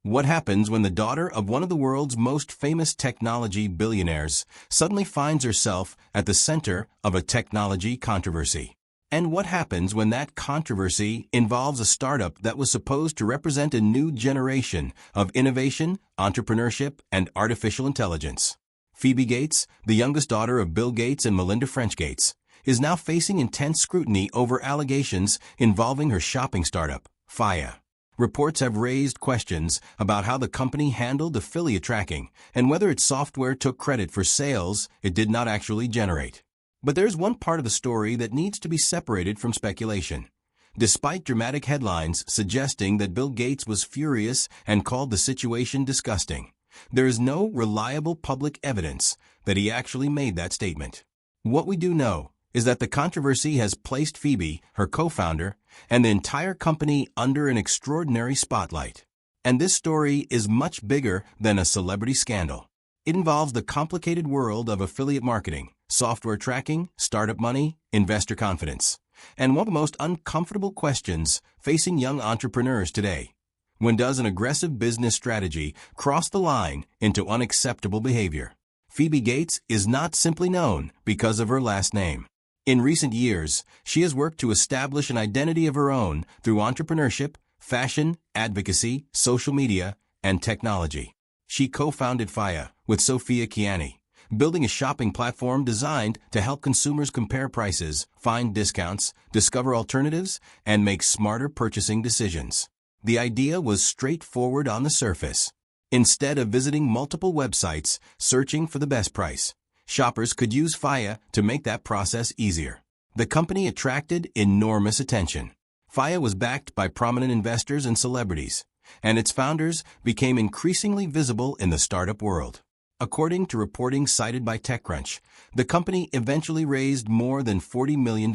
What happens when the daughter of one of the world's most famous technology billionaires suddenly finds herself at the center of a technology controversy? And what happens when that controversy involves a startup that was supposed to represent a new generation of innovation, entrepreneurship, and artificial intelligence? Phoebe Gates, the youngest daughter of Bill Gates and Melinda French Gates, is now facing intense scrutiny over allegations involving her shopping startup, Faya. Reports have raised questions about how the company handled affiliate tracking and whether its software took credit for sales it did not actually generate. But there's one part of the story that needs to be separated from speculation. Despite dramatic headlines suggesting that Bill Gates was furious and called the situation disgusting, there is no reliable public evidence that he actually made that statement. What we do know is that the controversy has placed Phoebe, her co-founder, and the entire company under an extraordinary spotlight. And this story is much bigger than a celebrity scandal. It involves the complicated world of affiliate marketing, software tracking, startup money, investor confidence, and one of the most uncomfortable questions facing young entrepreneurs today. When does an aggressive business strategy cross the line into unacceptable behavior? Phoebe Gates is not simply known because of her last name. In recent years, she has worked to establish an identity of her own through entrepreneurship, fashion, advocacy, social media, and technology. She co-founded Faya with Sophia Kiani, building a shopping platform designed to help consumers compare prices, find discounts, discover alternatives, and make smarter purchasing decisions. The idea was straightforward on the surface. Instead of visiting multiple websites searching for the best price, shoppers could use Faya to make that process easier. The company attracted enormous attention. Faya was backed by prominent investors and celebrities, and its founders became increasingly visible in the startup world. According to reporting cited by TechCrunch, the company eventually raised more than $40 million,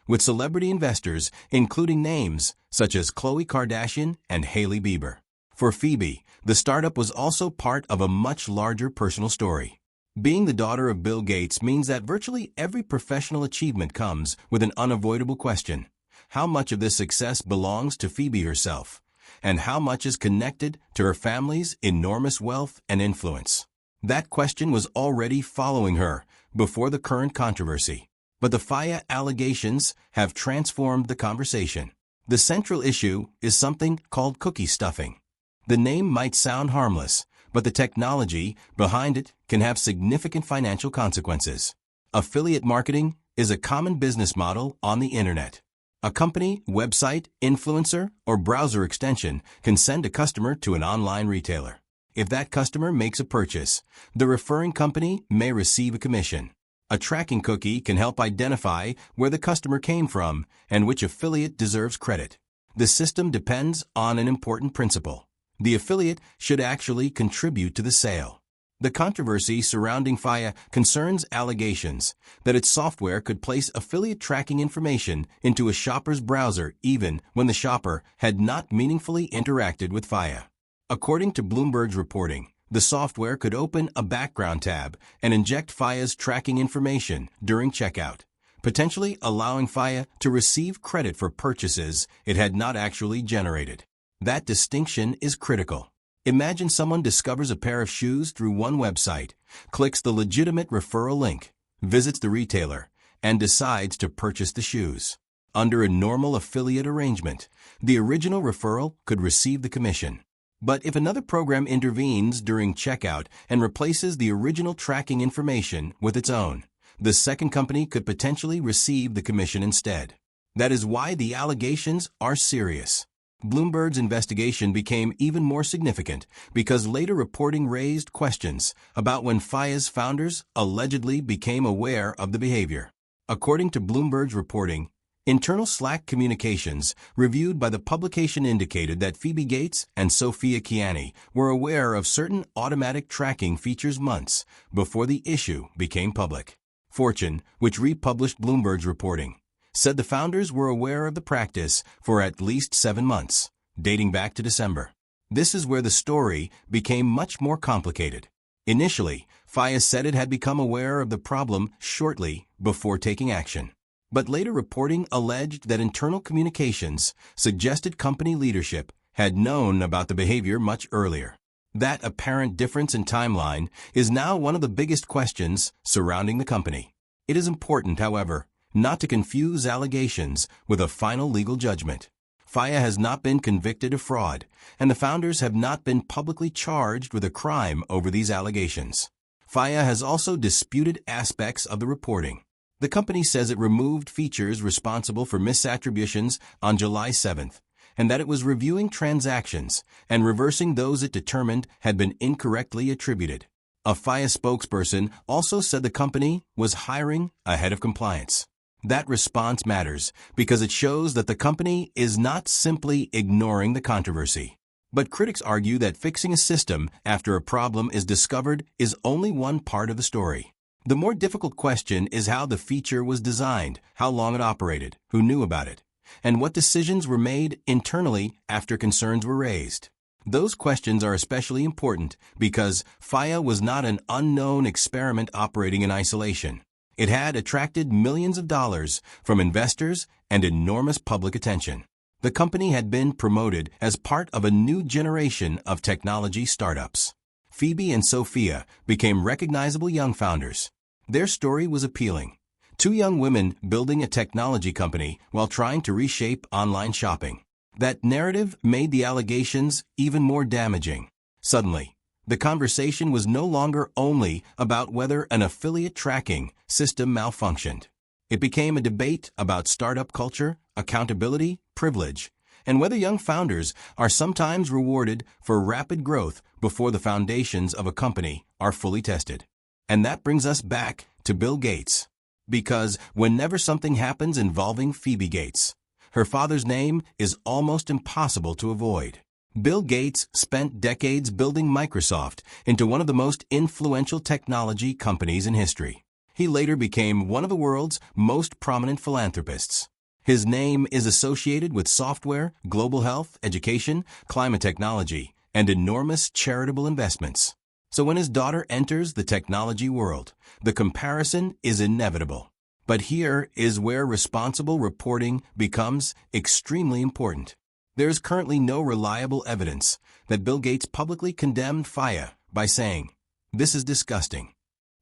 with celebrity investors including names such as Khloe Kardashian and Hailey Bieber. For Phoebe, the startup was also part of a much larger personal story. Being the daughter of Bill Gates means that virtually every professional achievement comes with an unavoidable question. How much of this success belongs to Phoebe herself, and how much is connected to her family's enormous wealth and influence? That question was already following her before the current controversy. But the Faya allegations have transformed the conversation. The central issue is something called cookie stuffing. The name might sound harmless, but the technology behind it can have significant financial consequences. Affiliate marketing is a common business model on the internet. A company, website, influencer, or browser extension can send a customer to an online retailer. If that customer makes a purchase, the referring company may receive a commission. A tracking cookie can help identify where the customer came from and which affiliate deserves credit. The system depends on an important principle. The affiliate should actually contribute to the sale. The controversy surrounding Faya concerns allegations that its software could place affiliate tracking information into a shopper's browser even when the shopper had not meaningfully interacted with Faya. According to Bloomberg's reporting, the software could open a background tab and inject Faya's tracking information during checkout, potentially allowing Faya to receive credit for purchases it had not actually generated. That distinction is critical. Imagine someone discovers a pair of shoes through one website, clicks the legitimate referral link, visits the retailer, and decides to purchase the shoes. Under a normal affiliate arrangement, the original referral could receive the commission. But if another program intervenes during checkout and replaces the original tracking information with its own, the second company could potentially receive the commission instead. That is why the allegations are serious. Bloomberg's investigation became even more significant because later reporting raised questions about when Faya's founders allegedly became aware of the behavior. According to Bloomberg's reporting, internal Slack communications reviewed by the publication indicated that Phoebe Gates and Sophia Kiani were aware of certain automatic tracking features months before the issue became public. Fortune, which republished Bloomberg's reporting, said the founders were aware of the practice for at least 7 months, dating back to December. This is where the story became much more complicated. Initially, Faya said it had become aware of the problem shortly before taking action. But later reporting alleged that internal communications suggested company leadership had known about the behavior much earlier. That apparent difference in timeline is now one of the biggest questions surrounding the company. It is important, however, not to confuse allegations with a final legal judgment. Faya has not been convicted of fraud, and the founders have not been publicly charged with a crime over these allegations. Faya has also disputed aspects of the reporting. The company says it removed features responsible for misattributions on July 7th, and that it was reviewing transactions and reversing those it determined had been incorrectly attributed. A Faya spokesperson also said the company was hiring ahead of compliance. That response matters because it shows that the company is not simply ignoring the controversy. But critics argue that fixing a system after a problem is discovered is only one part of the story. The more difficult question is how the feature was designed, how long it operated, who knew about it, and what decisions were made internally after concerns were raised. Those questions are especially important because Faya was not an unknown experiment operating in isolation. It had attracted millions of dollars from investors and enormous public attention. The company had been promoted as part of a new generation of technology startups. Phoebe and Sophia became recognizable young founders. Their story was appealing. Two young women building a technology company while trying to reshape online shopping. That narrative made the allegations even more damaging. Suddenly, the conversation was no longer only about whether an affiliate tracking system malfunctioned. It became a debate about startup culture, accountability, privilege, and whether young founders are sometimes rewarded for rapid growth before the foundations of a company are fully tested. And that brings us back to Bill Gates. Because whenever something happens involving Phoebe Gates, her father's name is almost impossible to avoid. Bill Gates spent decades building Microsoft into one of the most influential technology companies in history. He later became one of the world's most prominent philanthropists. His name is associated with software, global health, education, climate technology, and enormous charitable investments. So when his daughter enters the technology world, the comparison is inevitable. But here is where responsible reporting becomes extremely important. There is currently no reliable evidence that Bill Gates publicly condemned Faya by saying, "This is disgusting."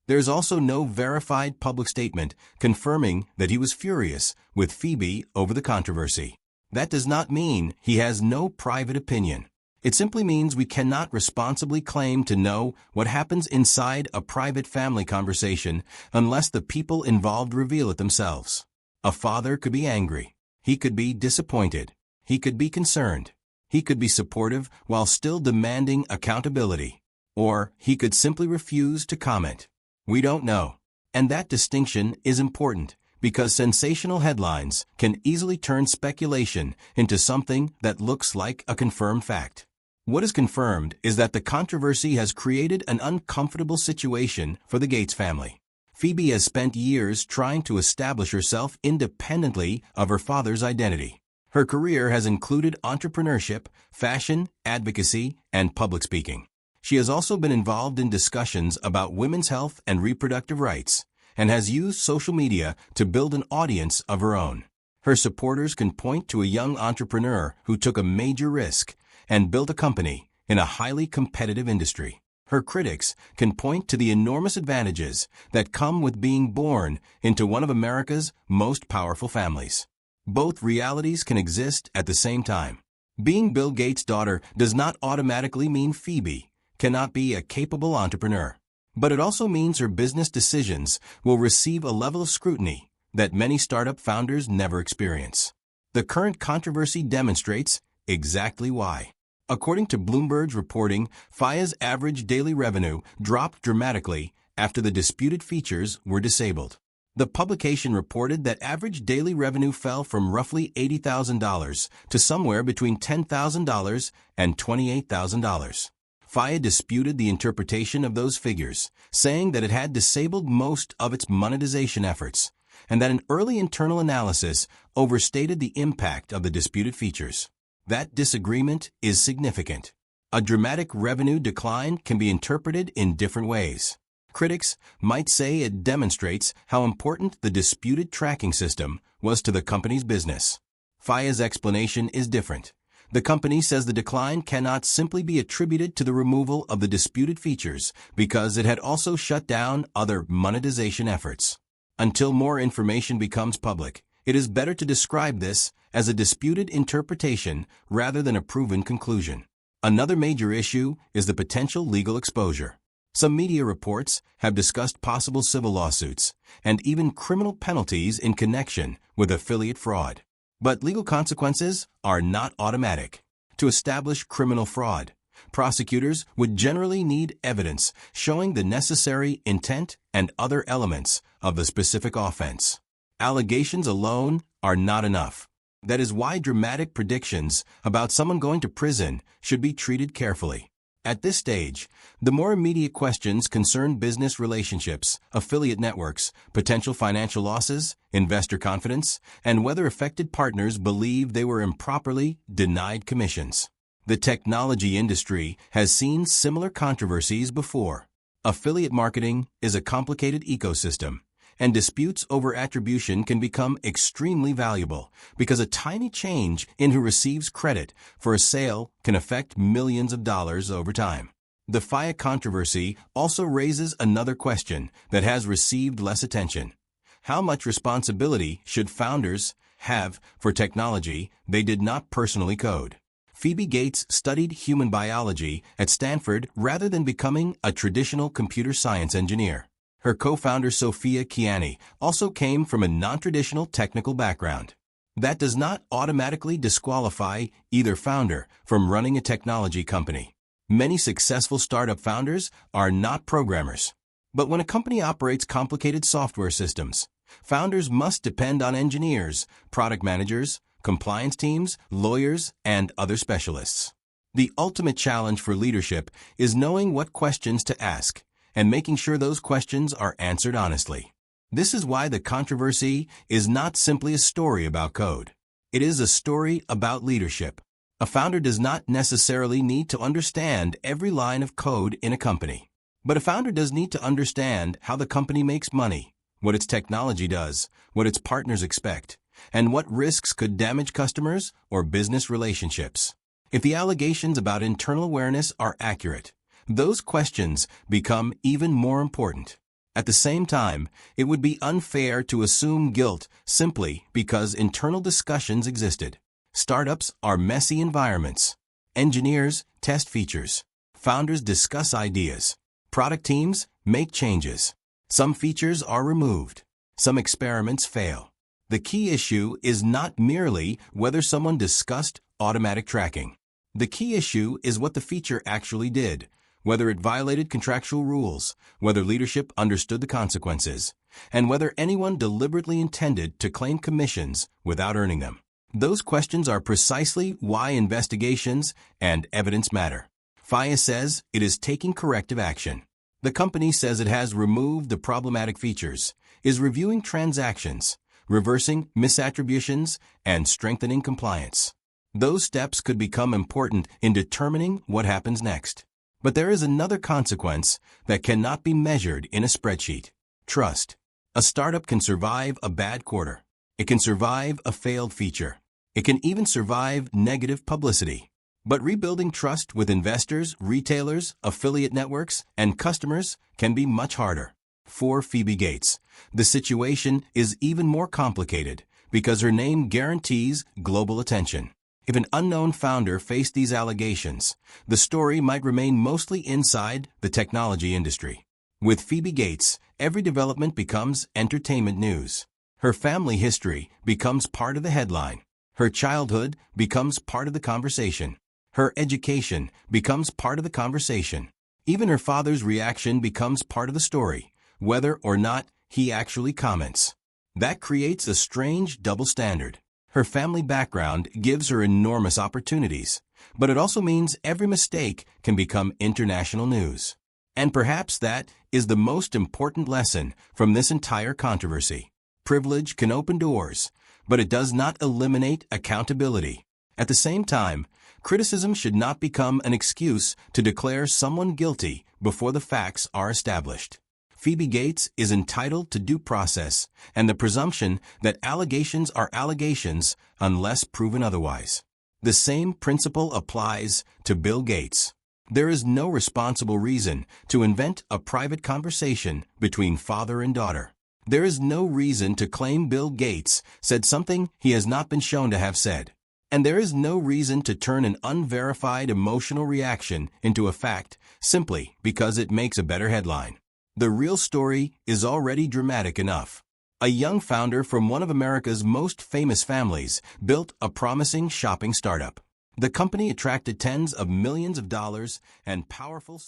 There is also no verified public statement confirming that he was furious with Phoebe over the controversy. That does not mean he has no private opinion. It simply means we cannot responsibly claim to know what happens inside a private family conversation unless the people involved reveal it themselves. A father could be angry. He could be disappointed. He could be concerned. He could be supportive while still demanding accountability. Or he could simply refuse to comment. We don't know. And that distinction is important because sensational headlines can easily turn speculation into something that looks like a confirmed fact. What is confirmed is that the controversy has created an uncomfortable situation for the Gates family. Phoebe has spent years trying to establish herself independently of her father's identity. Her career has included entrepreneurship, fashion, advocacy, and public speaking. She has also been involved in discussions about women's health and reproductive rights, and has used social media to build an audience of her own. Her supporters can point to a young entrepreneur who took a major risk and built a company in a highly competitive industry. Her critics can point to the enormous advantages that come with being born into one of America's most powerful families. Both realities can exist at the same time. Being Bill Gates' daughter does not automatically mean Phoebe cannot be a capable entrepreneur. But it also means her business decisions will receive a level of scrutiny that many startup founders never experience. The current controversy demonstrates exactly why. According to Bloomberg's reporting, Faya's average daily revenue dropped dramatically after the disputed features were disabled. The publication reported that average daily revenue fell from roughly $80,000 to somewhere between $10,000 and $28,000. Faya disputed the interpretation of those figures, saying that it had disabled most of its monetization efforts, and that an early internal analysis overstated the impact of the disputed features. That disagreement is significant. A dramatic revenue decline can be interpreted in different ways. Critics might say it demonstrates how important the disputed tracking system was to the company's business. Faya's explanation is different. The company says the decline cannot simply be attributed to the removal of the disputed features because it had also shut down other monetization efforts. Until more information becomes public, it is better to describe this as a disputed interpretation rather than a proven conclusion. Another major issue is the potential legal exposure. Some media reports have discussed possible civil lawsuits and even criminal penalties in connection with affiliate fraud. But legal consequences are not automatic. To establish criminal fraud, prosecutors would generally need evidence showing the necessary intent and other elements of the specific offense. Allegations alone are not enough. That is why dramatic predictions about someone going to prison should be treated carefully. At this stage, the more immediate questions concern business relationships, affiliate networks, potential financial losses, investor confidence, and whether affected partners believe they were improperly denied commissions. The technology industry has seen similar controversies before. Affiliate marketing is a complicated ecosystem, and disputes over attribution can become extremely valuable because a tiny change in who receives credit for a sale can affect millions of dollars over time. The FIA controversy also raises another question that has received less attention. How much responsibility should founders have for technology they did not personally code? Phoebe Gates studied human biology at Stanford rather than becoming a traditional computer science engineer. Her co-founder Sophia Kiani also came from a non-traditional technical background. That does not automatically disqualify either founder from running a technology company. Many successful startup founders are not programmers. But when a company operates complicated software systems, founders must depend on engineers, product managers, compliance teams, lawyers, and other specialists. The ultimate challenge for leadership is knowing what questions to ask and making sure those questions are answered honestly. This is why the controversy is not simply a story about code. It is a story about leadership. A founder does not necessarily need to understand every line of code in a company. But a founder does need to understand how the company makes money, what its technology does, what its partners expect, and what risks could damage customers or business relationships. If the allegations about internal awareness are accurate, those questions become even more important. At the same time, it would be unfair to assume guilt simply because internal discussions existed. Startups are messy environments. Engineers test features. Founders discuss ideas. Product teams make changes. Some features are removed. Some experiments fail. The key issue is not merely whether someone discussed automatic tracking. The key issue is what the feature actually did, whether it violated contractual rules, whether leadership understood the consequences, and whether anyone deliberately intended to claim commissions without earning them. Those questions are precisely why investigations and evidence matter. FIA says it is taking corrective action. The company says it has removed the problematic features, is reviewing transactions, reversing misattributions, and strengthening compliance. Those steps could become important in determining what happens next. But there is another consequence that cannot be measured in a spreadsheet: trust. A startup can survive a bad quarter. It can survive a failed feature. It can even survive negative publicity. But rebuilding trust with investors, retailers, affiliate networks, and customers can be much harder. For Phoebe Gates, the situation is even more complicated because her name guarantees global attention. If an unknown founder faced these allegations, the story might remain mostly inside the technology industry. With Phoebe Gates, every development becomes entertainment news. Her family history becomes part of the headline. Her childhood becomes part of the conversation. Her education becomes part of the conversation. Even her father's reaction becomes part of the story, whether or not he actually comments. That creates a strange double standard. Her family background gives her enormous opportunities, but it also means every mistake can become international news. And perhaps that is the most important lesson from this entire controversy. Privilege can open doors, but it does not eliminate accountability. At the same time, criticism should not become an excuse to declare someone guilty before the facts are established. Phoebe Gates is entitled to due process and the presumption that allegations are allegations unless proven otherwise. The same principle applies to Bill Gates. There is no responsible reason to invent a private conversation between father and daughter. There is no reason to claim Bill Gates said something he has not been shown to have said. And there is no reason to turn an unverified emotional reaction into a fact simply because it makes a better headline. The real story is already dramatic enough. A young founder from one of America's most famous families built a promising shopping startup. The company attracted tens of millions of dollars and powerful